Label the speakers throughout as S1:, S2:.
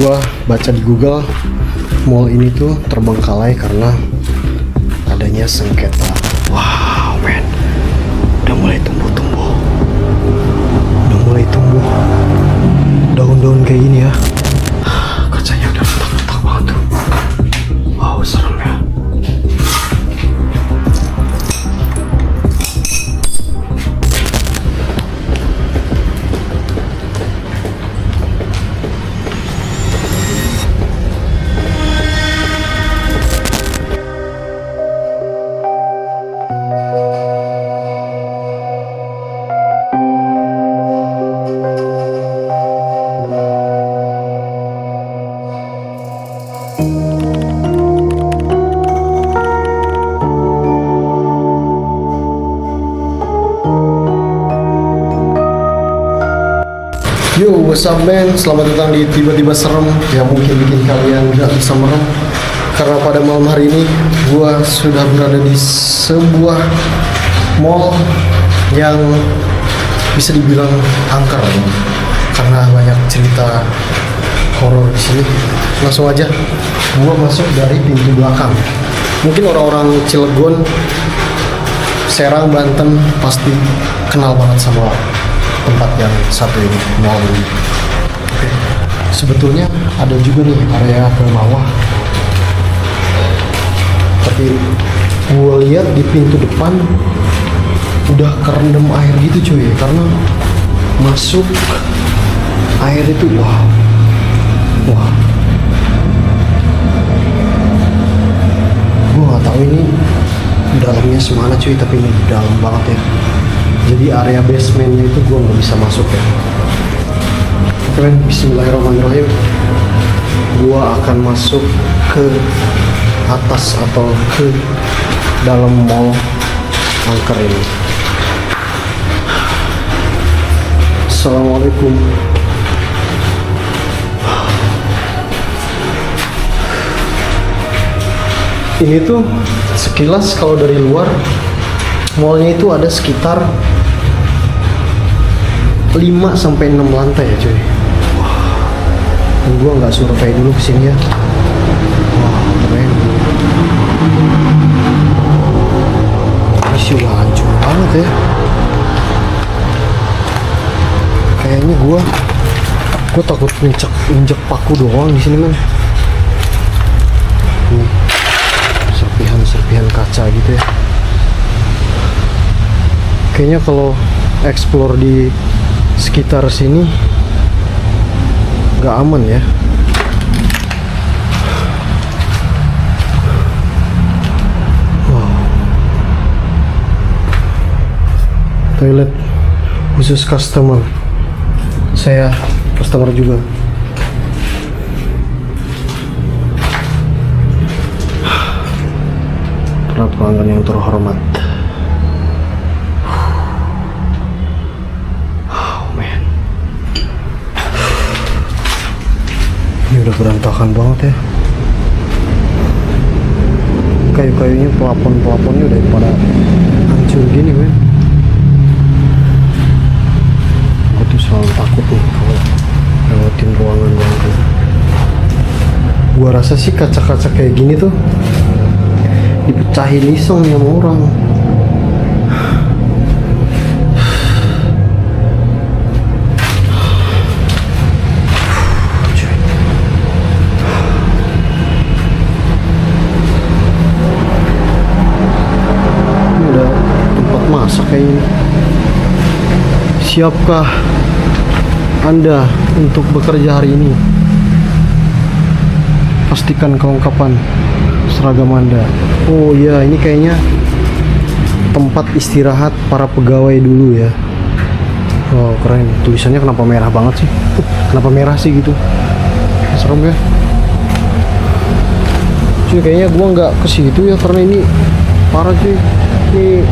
S1: Gua baca di Google, mall ini tuh terbengkalai karena adanya sengketa. Wow, men, udah mulai tumbuh-tumbuh, daun-daun kayak gini ya. Kacanya udah retak-retak banget tuh. Wow, serem ya. Yo, what's up man? Selamat datang di Tiba-Tiba Serem yang mungkin bikin kalian gak bisa merem. Karena pada malam hari ini gua sudah berada di sebuah mall yang bisa dibilang angker, karena banyak cerita horor di sini. Langsung aja gua masuk dari pintu belakang. Mungkin orang-orang Cilegon, Serang, Banten pasti kenal banget sama tempat yang satu ini, mall ini. Oke. Sebetulnya ada juga nih area ke bawah, tapi gue lihat di pintu depan udah kerendam air gitu cuy, karena masuk air itu wah gue nggak tahu ini dalamnya semana cuy, tapi ini dalam banget ya. Jadi area basementnya itu gue nggak bisa masuk ya. Oke men, bismillahirrahmanirrahim. Gue akan masuk ke atas atau ke dalam mall angker ini. Assalamualaikum. Ini tuh sekilas kalau dari luar mallnya itu ada sekitar 5-6 lantai ya cuy. Dan gua nggak survei dulu kesini ya. Wah, keren. Ini sih udah hancur banget ya. Kayaknya gua takut injek paku doang di sini men. Serpihan kaca gitu ya. Kayaknya kalau explore di sekitar sini nggak aman ya. Wow. Toilet khusus customer. Saya customer juga. Para pelanggan yang terhormat. Ini udah berantakan banget ya. Kayu-kayunya, pelapon-pelaponnya udah pada hancur gini men. Gue tuh selalu takut nih kalau lewatin ruangan-ruangan. Gua rasa sih kaca-kaca kayak gini tuh dipecahin iseng nih sama orang. Kayaknya. Siapkah Anda untuk bekerja hari ini? Pastikan kelengkapan seragam Anda. Oh iya, ini kayaknya tempat istirahat para pegawai dulu ya. Oh keren, tulisannya kenapa merah banget sih? Kenapa merah sih gitu? Serem ya. Cuy, kayaknya gua nggak ke situ ya, karena ini parah cuy. Ini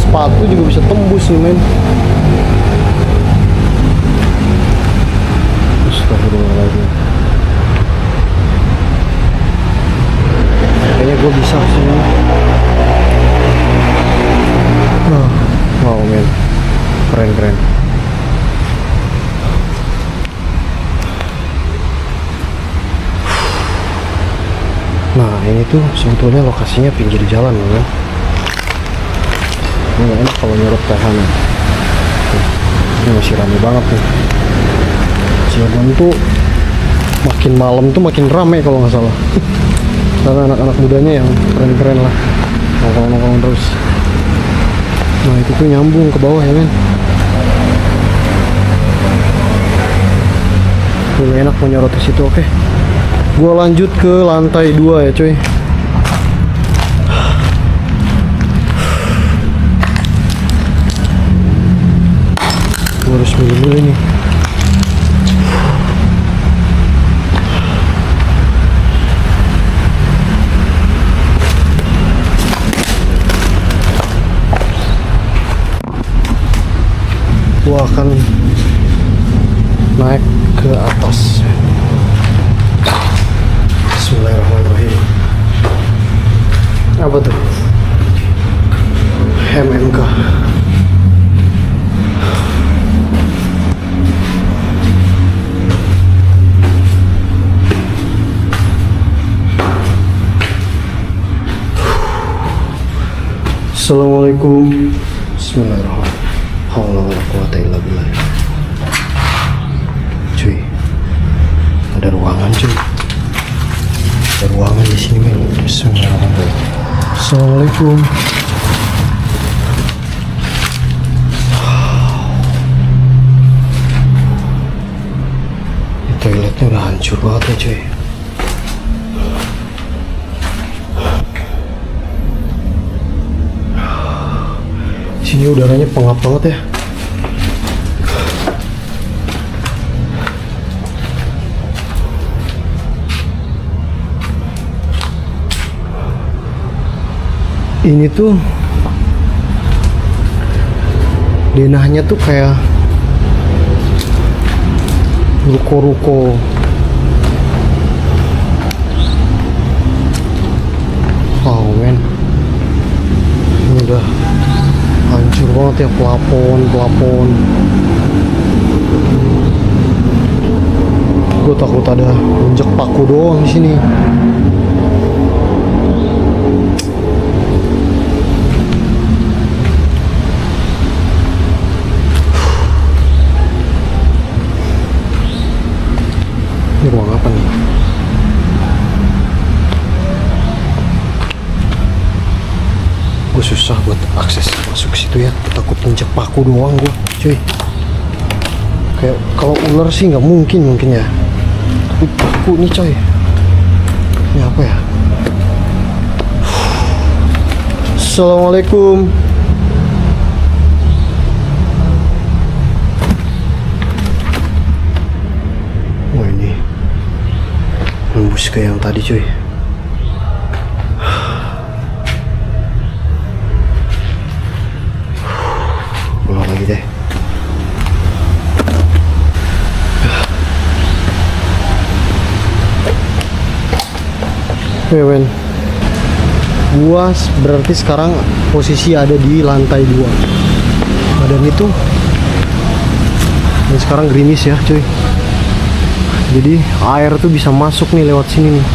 S1: sepatu juga bisa tembus nih men. Astagfirullahaladzim. Kayaknya gue bisa kesini. Wow men, keren. ini tuh sebetulnya lokasinya pinggir jalan kan. Ini nggak enak kalau nyorot ke sana. Ini masih rame banget nih. Cirebon tuh makin malam tuh makin rame kalau nggak salah. Karena anak-anak mudanya yang keren-keren lah, nongkrong-nongkrong terus. Nah itu tuh nyambung ke bawah ya men. Ini enak mau nyorot ke situ. Oke, gua lanjut ke lantai 2 ya cuy. Gua harus milih-milih nih. Gua akan naik ke atas. Bismillahirrahmanirrahim. Apa tuh? MMK. Assalamualaikum. Bismillahirrahmanirrahim. Haula wala quwata illa billah. Cuy, ada ruangan cuy. Ada ruangan di sini men. Bismillahirrahmanirrahim. Assalamualaikum. Ini toiletnya udah hancur banget ya cuy. Sini udaranya pengap banget ya. Ini tuh denahnya tuh kayak ruko-ruko. Wow men, ini udah hancur banget ya, plafon. Gue takut ada injek paku doang di sini. Ini ruang apa nih? Gue susah buat akses masuk ke situ ya, takut injek paku doang gue cuy. Kayak kalau ular sih nggak mungkin ya, tapi paku nih coy. Ini apa ya? Assalamualaikum. Wah ini nembus ke yang tadi cuy. Ulang lagi deh. Oke men, gua berarti sekarang posisi ada di lantai 2. Badan itu dan sekarang gerimis ya cuy. Jadi air tuh bisa masuk nih lewat sini nih.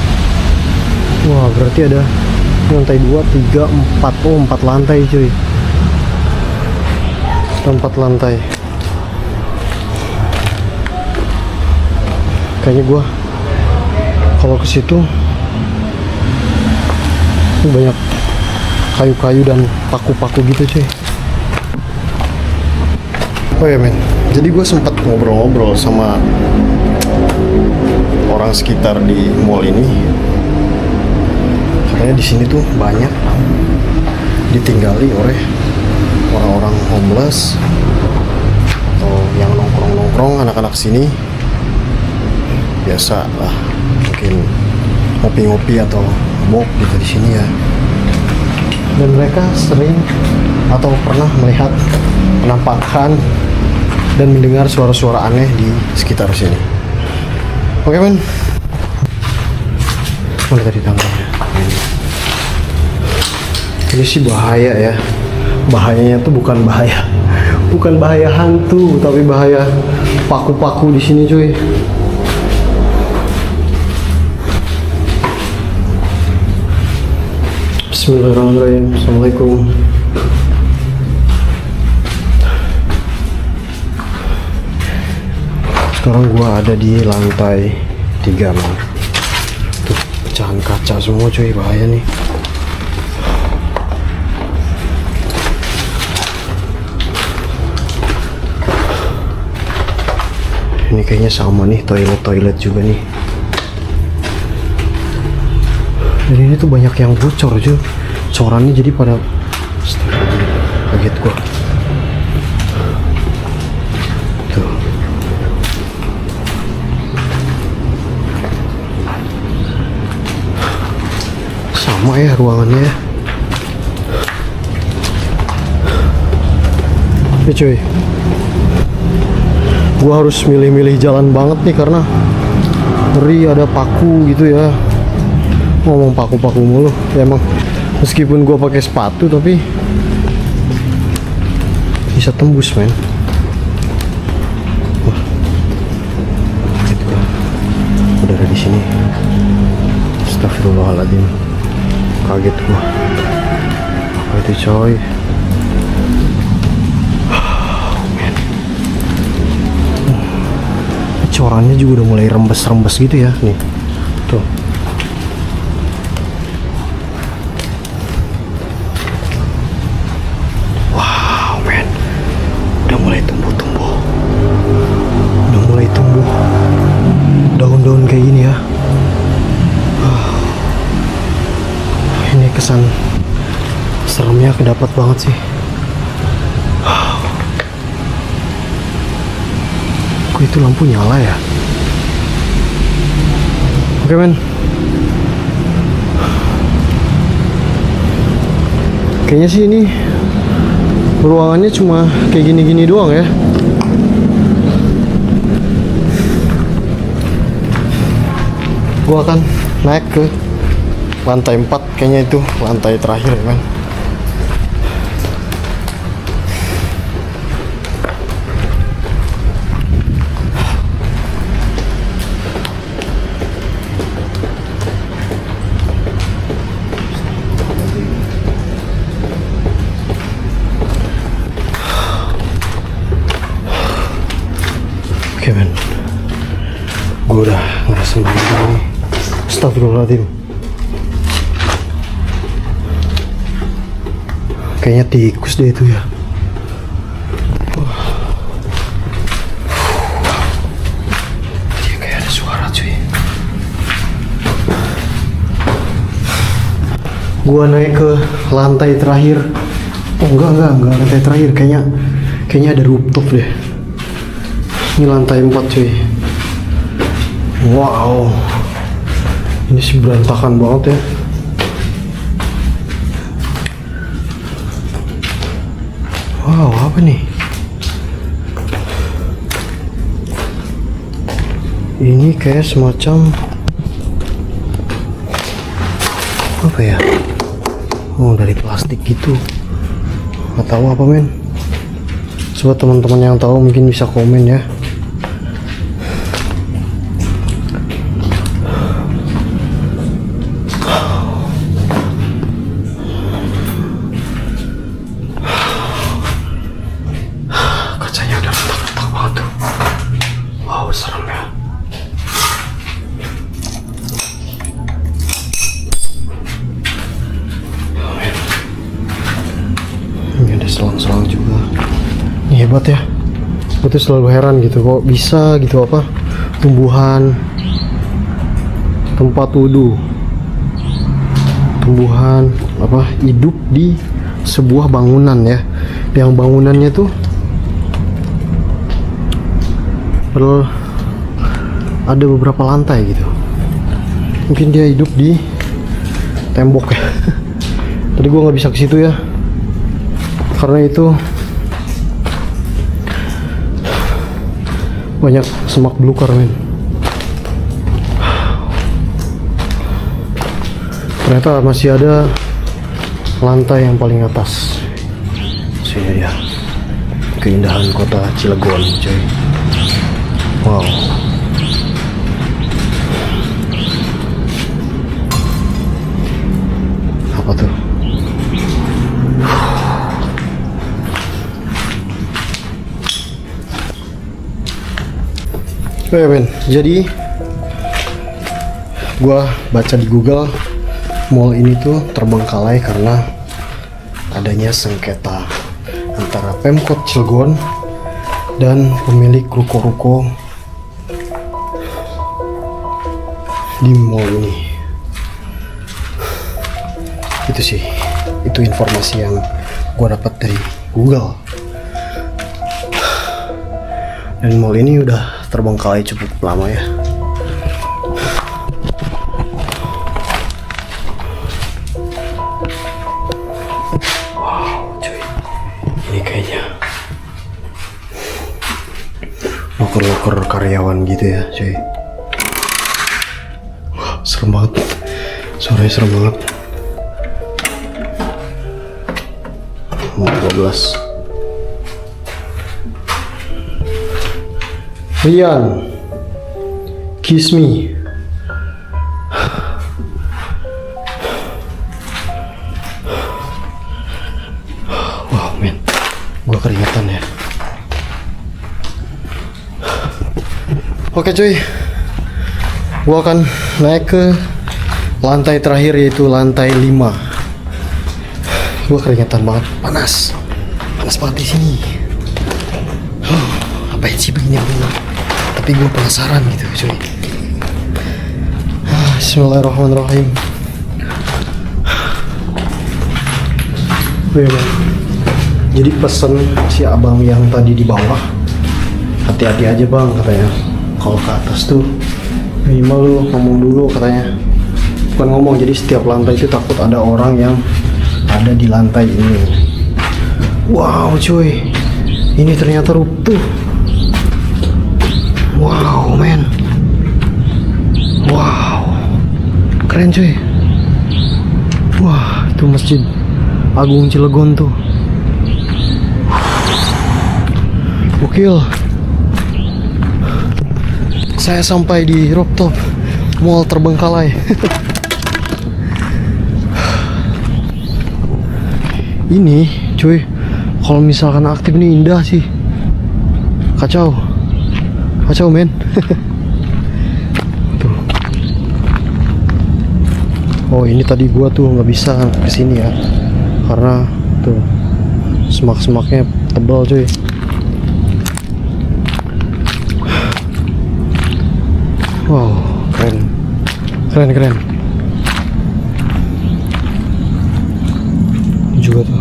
S1: Wah berarti ada lantai 2, 3, 4. Oh 4 lantai cuy. 4 lantai. Kayaknya gua kalau ke situ banyak kayu-kayu dan paku-paku gitu cuy. Oh ya men, jadi gue sempat ngobrol-ngobrol sama orang sekitar di mall ini. Katanya di sini tuh banyak ditinggali oleh orang-orang homeless atau yang nongkrong-nongkrong, anak-anak sini biasa lah, mungkin ngopi-ngopi atau mabok gitu di sini ya. Dan mereka sering atau pernah melihat penampakan dan mendengar suara-suara aneh di sekitar sini. Oke men, mana tadi tangganya? Ini sih bahaya ya. Bahayanya tuh bukan bahaya hantu, tapi bahaya paku-paku di sini cuy. Bismillahirrahmanirrahim. Assalamualaikum. Sekarang gua ada di lantai 3 nih. Tuh, pecahan kaca semua cuy, bahaya nih. Ini kayaknya sama nih, toilet juga nih. Dan ini tuh banyak yang bocor cuy. Corannya jadi pada kaget gua. Tuh. Sama ya ruangannya ya. Ini cuy, gua harus milih-milih jalan banget nih karena ngeri ada paku gitu ya. Ngomong paku-paku mulu ya, emang meskipun gua pakai sepatu tapi bisa tembus men. Wah, gitu kan. Udah ada di sini. Astagfirullahaladzim, kaget gua. Apa itu coy? Corannya juga udah mulai rembes-rembes gitu ya nih. Tuh. Wow, men. Udah mulai tumbuh-tumbuh. Udah mulai tumbuh daun-daun kayak gini ya. Ini kesan seremnya kedapat banget sih. Kok itu lampu nyala ya? Oke men, kayaknya sih ini ruangannya cuma kayak gini-gini doang ya. Gua akan naik ke lantai 4, kayaknya itu lantai terakhir ya men. Oke men, gue udah ngerasain begini. Astagfirullahaladzim. Kayaknya tikus deh itu ya. Dia kayak ada suara cuy. Gua naik ke lantai terakhir. Oh enggak lantai terakhir. Kayaknya ada rooftop deh. Ini lantai 4 cuy. Wow, ini sih berantakan banget ya. Wow, apa nih? Ini kayak semacam apa ya? Oh, dari plastik gitu. Nggak tahu apa men. Coba teman-teman yang tahu mungkin bisa komen ya. Kacanya udah retak-retak banget tuh. Wow, serem ya. Ini ada selang-selang juga. Ini hebat ya. Gue tuh selalu heran gitu, kok bisa gitu apa tumbuhan tempat wudhu, tumbuhan apa hidup di sebuah bangunan ya, yang bangunannya tuh padahal ada beberapa lantai gitu. Mungkin dia hidup di tembok ya. Tadi gue nggak bisa ke situ ya, karena itu banyak semak belukar men. Ternyata masih ada lantai yang paling atas. Sini dia, keindahan kota Cilegon coy. Wow. Apa tuh? Oke men, jadi gua baca di Google mall ini tuh terbengkalai karena adanya sengketa antara Pemkot Cilegon dan pemilik ruko-ruko di mall ini. Itu sih, itu informasi yang gua dapat dari Google. Dan mall ini udah terbengkalai cukup lama ya. Wow, cuy. Ini kayaknya loker-loker karyawan gitu ya, cuy. Wah, serem banget. Suaranya serem banget. 12. Rian, kiss me. Wow men, gua keringatan ya. Oke cuy, gua akan naik ke lantai terakhir, yaitu lantai 5. Gua keringatan banget, panas banget di sini. Ngapain sih begini? Tapi gue penasaran gitu cuy. Bismillahirrahmanirrahim. Jadi pesen si abang yang tadi di bawah, hati-hati aja bang katanya. Kalau ke atas tuh minimal lu ngomong dulu katanya. Bukan ngomong, jadi setiap lantai itu takut ada orang yang ada di lantai ini. Wow cuy, ini ternyata runtuh. Wow men, wow, keren cuy. Wah, itu Masjid Agung Cilegon tuh. Gokil. Saya sampai di rooftop mall terbengkalai. Ini cuy, kalau misalkan aktif ini indah sih. Kacau men. Tuh. Oh ini tadi gua tuh nggak bisa kesini ya, karena tuh semak-semaknya tebal cuy. Wow, keren. Ini juga tuh.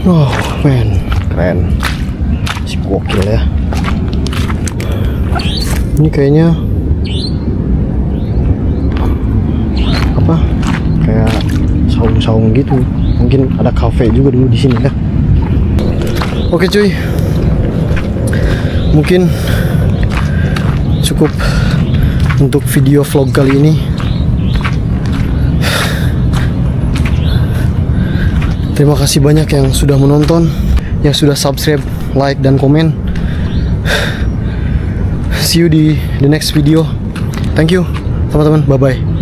S1: Oh men, keren. Si gokil ya. Ini kayaknya apa? Kayak saung-saung gitu. Mungkin ada cafe juga dulu di sini ya. Oke cuy, mungkin cukup untuk video vlog kali ini. Terima kasih banyak yang sudah menonton, yang sudah subscribe, like, dan komen. See you di the next video. Thank you teman-teman, bye-bye.